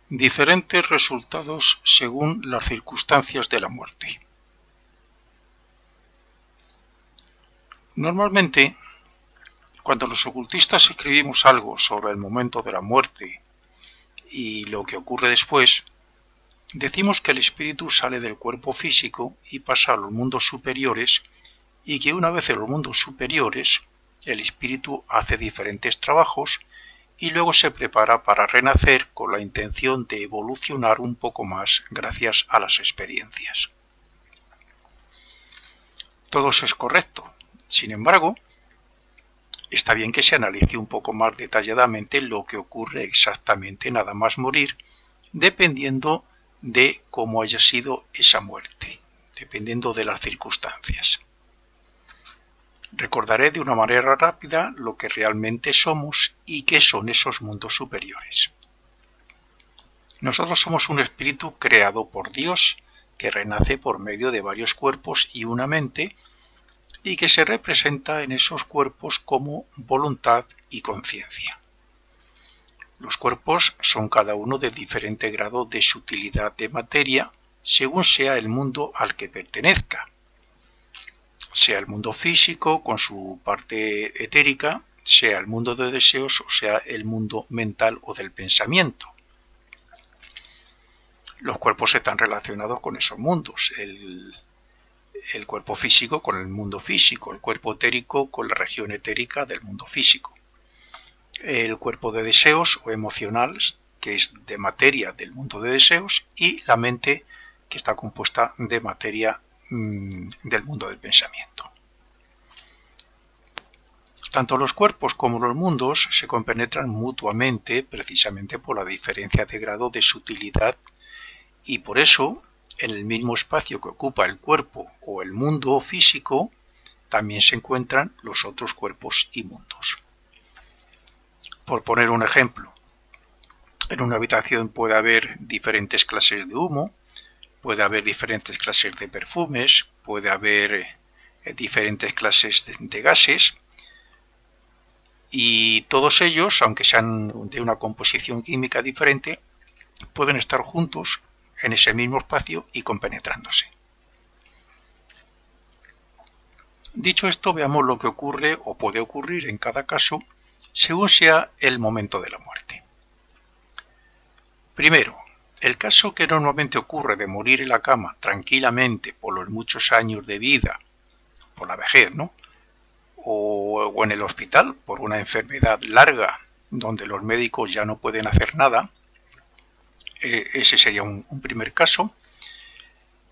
Diferentes resultados según las circunstancias de la muerte. Normalmente, cuando los ocultistas escribimos algo sobre el momento de la muerte y lo que ocurre después, decimos que el espíritu sale del cuerpo físico y pasa a los mundos superiores y que una vez en los mundos superiores, el espíritu hace diferentes trabajos y luego se prepara para renacer con la intención de evolucionar un poco más gracias a las experiencias. Todo eso es correcto. Sin embargo, está bien que se analice un poco más detalladamente lo que ocurre exactamente nada más morir, dependiendo de cómo haya sido esa muerte, dependiendo de las circunstancias. Recordaré de una manera rápida lo que realmente somos y qué son esos mundos superiores. Nosotros somos un espíritu creado por Dios que renace por medio de varios cuerpos y una mente y que se representa en esos cuerpos como voluntad y conciencia. Los cuerpos son cada uno de diferente grado de sutilidad de materia según sea el mundo al que pertenezca. Sea el mundo físico con su parte etérica, sea el mundo de deseos o sea el mundo mental o del pensamiento. Los cuerpos están relacionados con esos mundos, el cuerpo físico con el mundo físico, el cuerpo etérico con la región etérica del mundo físico, el cuerpo de deseos o emocional, que es de materia del mundo de deseos, y la mente, que está compuesta de materia del mundo del pensamiento. Tanto los cuerpos como los mundos se compenetran mutuamente precisamente por la diferencia de grado de sutilidad y por eso en el mismo espacio que ocupa el cuerpo o el mundo físico también se encuentran los otros cuerpos y mundos. Por poner un ejemplo, en una habitación puede haber diferentes clases de humo, puede haber diferentes clases de perfumes, puede haber diferentes clases de gases y todos ellos, aunque sean de una composición química diferente, pueden estar juntos en ese mismo espacio y compenetrándose. Dicho esto, veamos lo que ocurre o puede ocurrir en cada caso según sea el momento de la muerte. Primero, el caso que normalmente ocurre de morir en la cama tranquilamente por los muchos años de vida, por la vejez, ¿no? O en el hospital por una enfermedad larga donde los médicos ya no pueden hacer nada, ese sería un primer caso.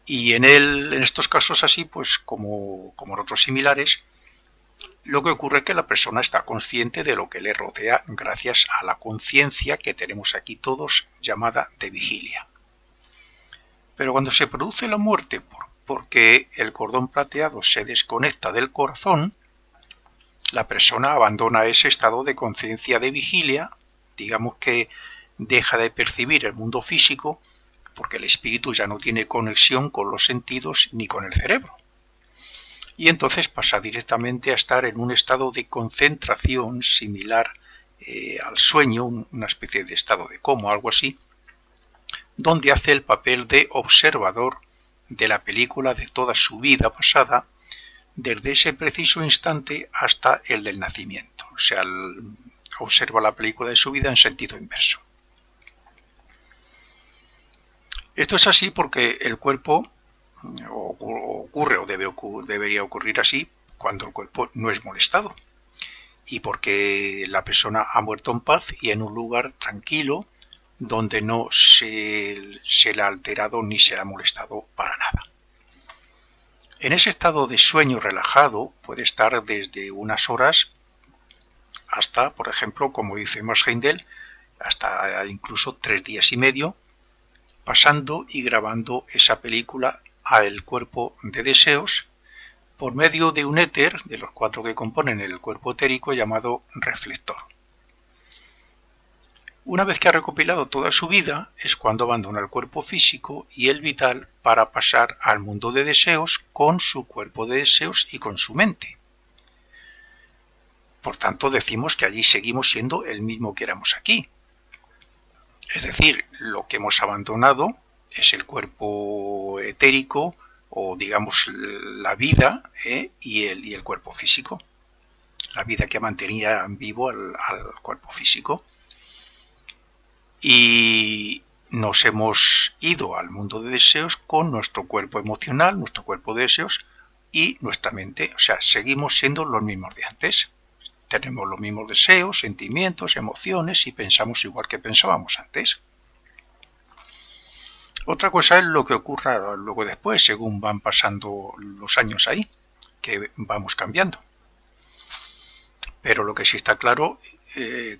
Y en estos casos así, pues como en otros similares, lo que ocurre es que la persona está consciente de lo que le rodea gracias a la conciencia que tenemos aquí todos, llamada de vigilia. Pero cuando se produce la muerte porque el cordón plateado se desconecta del corazón, la persona abandona ese estado de conciencia de vigilia, digamos que deja de percibir el mundo físico porque el espíritu ya no tiene conexión con los sentidos ni con el cerebro. Y entonces pasa directamente a estar en un estado de concentración similar al sueño, una especie de estado de coma, algo así, donde hace el papel de observador de la película de toda su vida pasada, desde ese preciso instante hasta el del nacimiento. O sea, observa la película de su vida en sentido inverso. Esto es así porque el cuerpo ocurre o debería ocurrir así cuando el cuerpo no es molestado y porque la persona ha muerto en paz y en un lugar tranquilo donde no se le ha alterado ni se le ha molestado para nada. En ese estado de sueño relajado puede estar desde unas horas hasta, por ejemplo, como dice Max Heindel, hasta incluso 3 días y medio, pasando y grabando esa película al cuerpo de deseos por medio de un éter, de los 4 que componen el cuerpo etérico, llamado reflector. Una vez que ha recopilado toda su vida, es cuando abandona el cuerpo físico y el vital para pasar al mundo de deseos con su cuerpo de deseos y con su mente. Por tanto, decimos que allí seguimos siendo el mismo que éramos aquí. Es decir, lo que hemos abandonado es el cuerpo etérico o digamos la vida y el cuerpo físico. La vida que mantenía vivo al cuerpo físico. Y nos hemos ido al mundo de deseos con nuestro cuerpo emocional, nuestro cuerpo de deseos y nuestra mente. O sea, seguimos siendo los mismos de antes. Tenemos los mismos deseos, sentimientos, emociones y pensamos igual que pensábamos antes. Otra cosa es lo que ocurra luego después, según van pasando los años ahí, que vamos cambiando. Pero lo que sí está claro,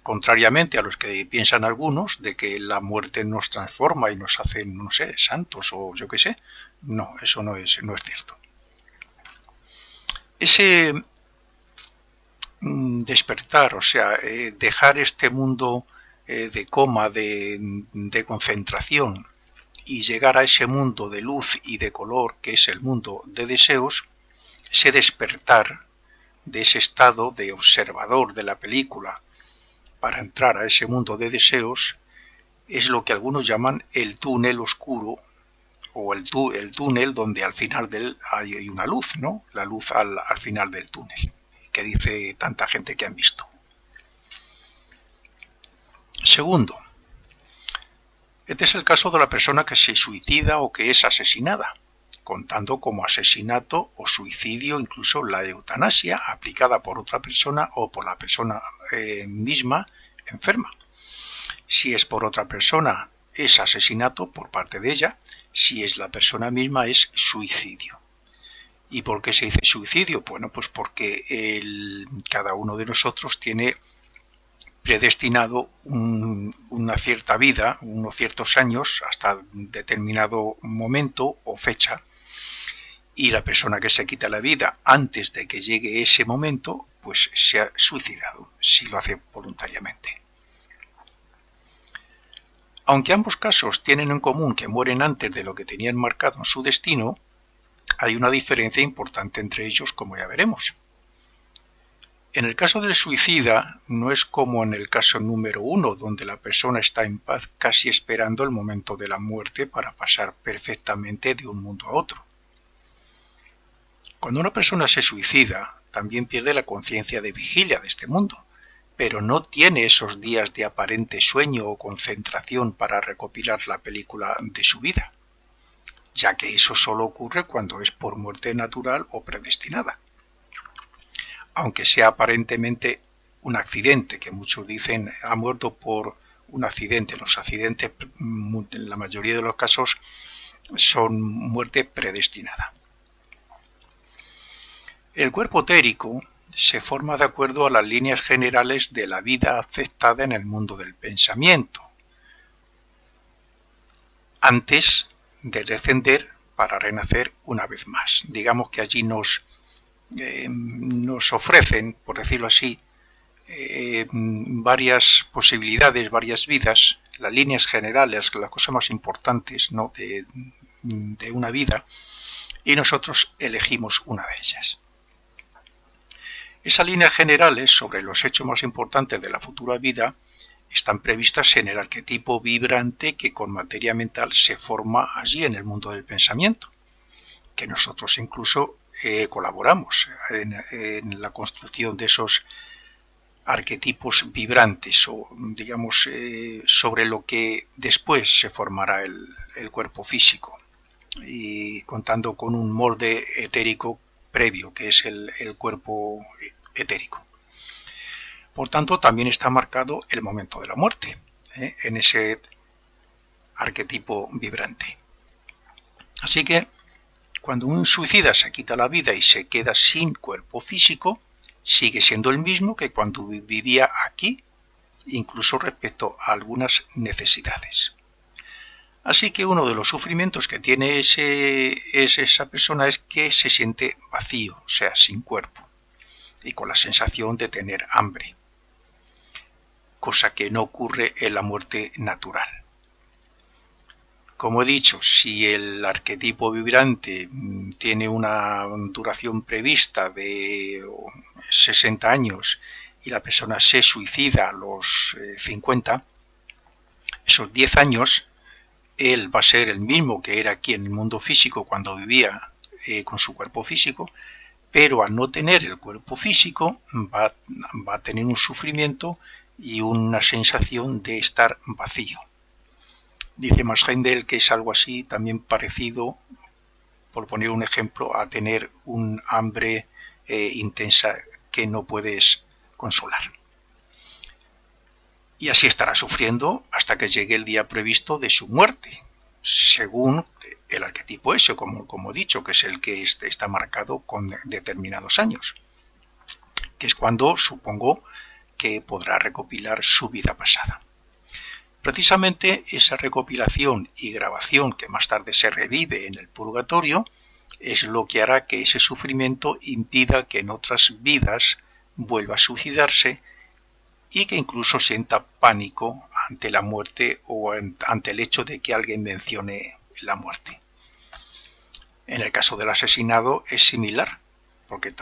contrariamente a los que piensan algunos, de que la muerte nos transforma y nos hace, no sé, santos o yo qué sé, no, eso no es cierto. Ese despertar, o sea, dejar este mundo de coma, de concentración, y llegar a ese mundo de luz y de color que es el mundo de deseos, ese despertar de ese estado de observador de la película para entrar a ese mundo de deseos es lo que algunos llaman el túnel oscuro o el túnel donde al final hay una luz, ¿no? La luz al final del túnel, que dice tanta gente que han visto. Segundo, este es el caso de la persona que se suicida o que es asesinada, contando como asesinato o suicidio incluso la eutanasia aplicada por otra persona o por la persona misma enferma. Si es por otra persona es asesinato por parte de ella, si es la persona misma es suicidio. ¿Y por qué se dice suicidio? Bueno, pues porque cada uno de nosotros tiene predestinado una cierta vida, unos ciertos años, hasta determinado momento o fecha, y la persona que se quita la vida antes de que llegue ese momento, pues se ha suicidado, si lo hace voluntariamente. Aunque ambos casos tienen en común que mueren antes de lo que tenían marcado en su destino, hay una diferencia importante entre ellos, como ya veremos. En el caso del suicida, no es como en el caso número 1, donde la persona está en paz casi esperando el momento de la muerte para pasar perfectamente de un mundo a otro. Cuando una persona se suicida, también pierde la conciencia de vigilia de este mundo, pero no tiene esos días de aparente sueño o concentración para recopilar la película de su vida, ya que eso solo ocurre cuando es por muerte natural o predestinada. Aunque sea aparentemente un accidente, que muchos dicen ha muerto por un accidente. Los accidentes, en la mayoría de los casos, son muerte predestinada. El cuerpo etérico se forma de acuerdo a las líneas generales de la vida aceptada en el mundo del pensamiento, antes de descender para renacer una vez más. Digamos que allí nos ofrecen, por decirlo así, varias posibilidades, varias vidas, las líneas generales, las cosas más importantes, ¿no?, de una vida, y nosotros elegimos una de ellas. Esas líneas generales sobre los hechos más importantes de la futura vida están previstas en el arquetipo vibrante que con materia mental se forma allí en el mundo del pensamiento, que nosotros incluso colaboramos en la construcción de esos arquetipos vibrantes o digamos sobre lo que después se formará el cuerpo físico, y contando con un molde etérico previo que es el cuerpo etérico. Por tanto, también está marcado el momento de la muerte en ese arquetipo vibrante. Así que cuando un suicida se quita la vida y se queda sin cuerpo físico, sigue siendo el mismo que cuando vivía aquí, incluso respecto a algunas necesidades. Así que uno de los sufrimientos que tiene esa persona es que se siente vacío, o sea, sin cuerpo, y con la sensación de tener hambre, cosa que no ocurre en la muerte natural. Como he dicho, si el arquetipo vibrante tiene una duración prevista de 60 años y la persona se suicida a los 50, Esos 10 años él va a ser el mismo que era aquí en el mundo físico cuando vivía con su cuerpo físico, pero al no tener el cuerpo físico va a tener un sufrimiento y una sensación de estar vacío. Dice Max Heindel que es algo así también parecido, por poner un ejemplo, a tener un hambre intensa que no puedes consolar. Y así estará sufriendo hasta que llegue el día previsto de su muerte, según el arquetipo ese, como he dicho, que es el que está marcado con determinados años, que es cuando supongo que podrá recopilar su vida pasada. Precisamente esa recopilación y grabación que más tarde se revive en el purgatorio es lo que hará que ese sufrimiento impida que en otras vidas vuelva a suicidarse y que incluso sienta pánico ante la muerte o ante el hecho de que alguien mencione la muerte. En el caso del asesinado es similar, porque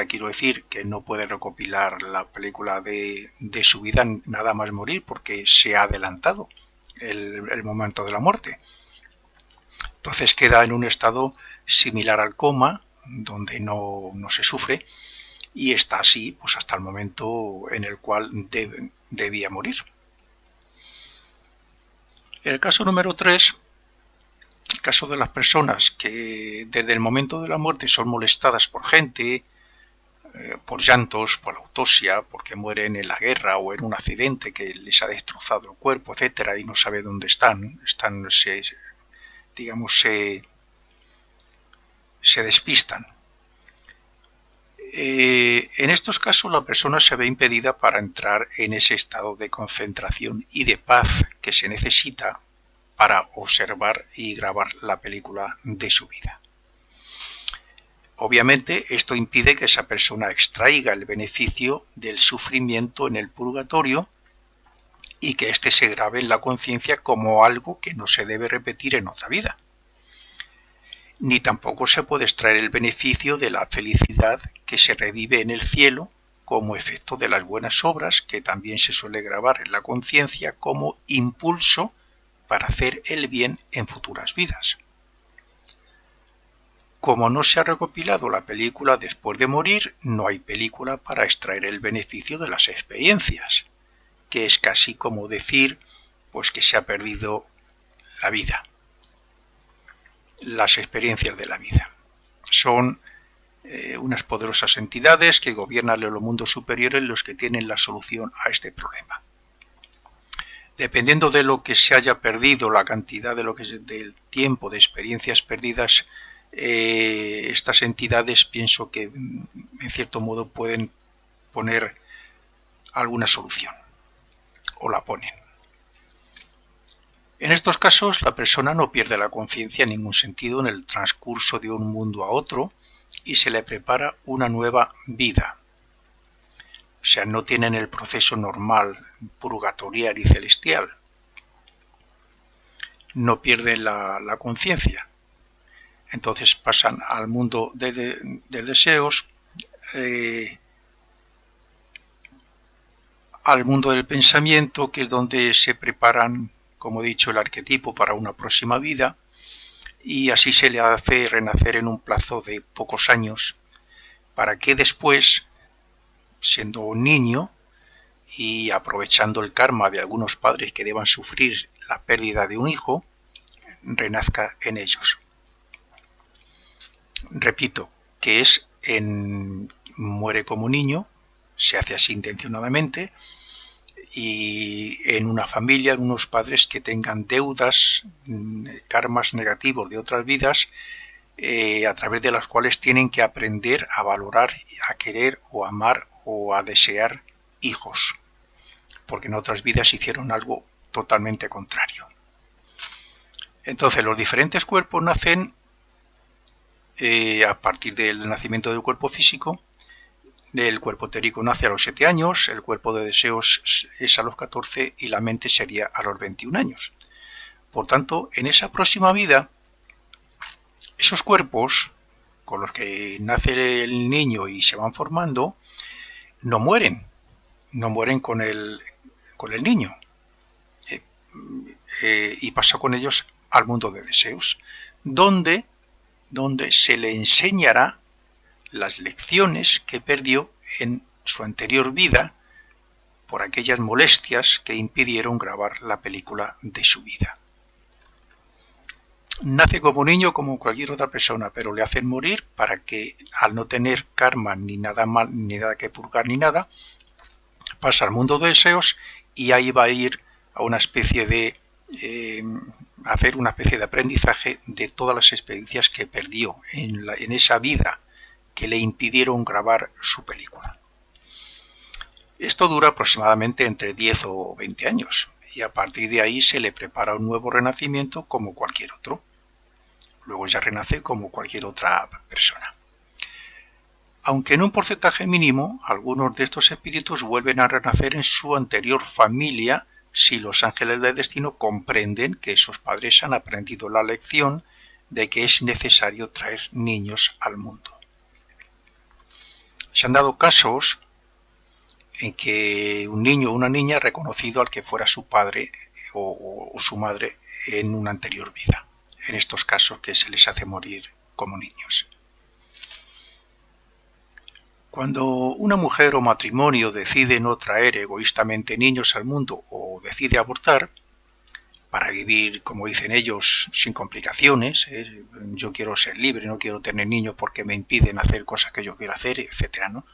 quiero decir que no puede recopilar la película de su vida nada más morir porque se ha adelantado el momento de la muerte. Entonces queda en un estado similar al coma, donde no se sufre, y está así pues hasta el momento en el cual debía morir. El caso número 3, el caso de las personas que desde el momento de la muerte son molestadas por gente, por llantos, por autopsia, porque mueren en la guerra o en un accidente que les ha destrozado el cuerpo, etcétera, y no sabe dónde están se despistan. En estos casos la persona se ve impedida para entrar en ese estado de concentración y de paz que se necesita para observar y grabar la película de su vida. Obviamente esto impide que esa persona extraiga el beneficio del sufrimiento en el purgatorio y que éste se grabe en la conciencia como algo que no se debe repetir en otra vida. Ni tampoco se puede extraer el beneficio de la felicidad que se revive en el cielo como efecto de las buenas obras, que también se suele grabar en la conciencia como impulso para hacer el bien en futuras vidas. Como no se ha recopilado la película después de morir, no hay película para extraer el beneficio de las experiencias, que es casi como decir pues que se ha perdido la vida. Las experiencias de la vida son unas poderosas entidades que gobiernan los mundos superiores los que tienen la solución a este problema. Dependiendo de lo que se haya perdido, la cantidad del tiempo de experiencias perdidas, estas entidades pienso que en cierto modo pueden poner alguna solución o la ponen. En estos casos, la persona no pierde la conciencia en ningún sentido en el transcurso de un mundo a otro y se le prepara una nueva vida. O sea, no tienen el proceso normal, purgatorial y celestial. No pierden la conciencia. Entonces pasan al mundo de deseos, al mundo del pensamiento, que es donde se preparan, como he dicho, el arquetipo para una próxima vida, y así se le hace renacer en un plazo de pocos años, para que después, siendo un niño y aprovechando el karma de algunos padres que deban sufrir la pérdida de un hijo, renazca en ellos. Repito, que muere como niño, se hace así intencionadamente, y en una familia, en unos padres que tengan deudas, karmas negativos de otras vidas, a través de las cuales tienen que aprender a valorar, a querer o amar o a desear hijos, porque en otras vidas hicieron algo totalmente contrario. Entonces los diferentes cuerpos nacen a partir del nacimiento del cuerpo físico. El cuerpo etérico nace a los 7 años, el cuerpo de deseos es a los 14 y la mente sería a los 21 años. Por tanto, en esa próxima vida, esos cuerpos con los que nace el niño y se van formando, no mueren con el niño. y pasa con ellos al mundo de deseos, donde se le enseñará las lecciones que perdió en su anterior vida por aquellas molestias que impidieron grabar la película de su vida. Nace como niño como cualquier otra persona, pero le hacen morir para que, al no tener karma ni nada mal, ni nada que purgar ni nada, pasa al mundo de deseos y ahí va a ir a una especie de hacer una especie de aprendizaje de todas las experiencias que perdió en esa vida que le impidieron grabar su película. Esto dura aproximadamente entre 10 o 20 años y a partir de ahí se le prepara un nuevo renacimiento como cualquier otro. Luego ya renace como cualquier otra persona. Aunque en un porcentaje mínimo, algunos de estos espíritus vuelven a renacer en su anterior familia si los ángeles del destino comprenden que esos padres han aprendido la lección de que es necesario traer niños al mundo. Se han dado casos en que un niño o una niña ha reconocido al que fuera su padre o su madre en una anterior vida, en estos casos que se les hace morir como niños. Cuando una mujer o matrimonio decide no traer egoístamente niños al mundo o decide abortar, para vivir, como dicen ellos, sin complicaciones, yo quiero ser libre, no quiero tener niños porque me impiden hacer cosas que yo quiero hacer, etc., ¿no?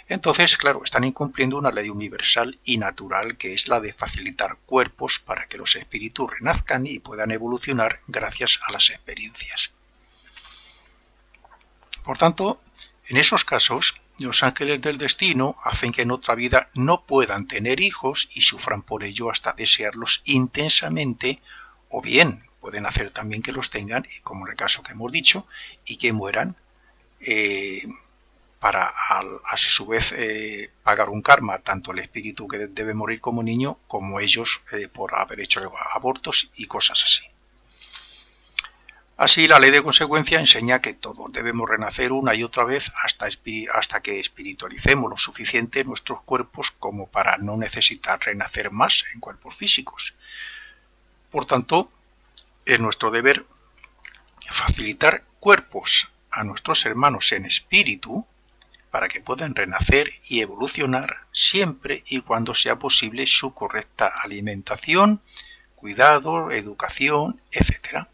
Entonces, claro, están incumpliendo una ley universal y natural que es la de facilitar cuerpos para que los espíritus renazcan y puedan evolucionar gracias a las experiencias. Por tanto, en esos casos, los ángeles del destino hacen que en otra vida no puedan tener hijos y sufran por ello hasta desearlos intensamente, o bien pueden hacer también que los tengan, como en el caso que hemos dicho, y que mueran para a su vez pagar un karma, tanto el espíritu que debe morir como niño, como ellos por haber hecho abortos y cosas así. Así, la ley de consecuencia enseña que todos debemos renacer una y otra vez hasta que espiritualicemos lo suficiente nuestros cuerpos como para no necesitar renacer más en cuerpos físicos. Por tanto, es nuestro deber facilitar cuerpos a nuestros hermanos en espíritu para que puedan renacer y evolucionar siempre y cuando sea posible su correcta alimentación, cuidado, educación, etc.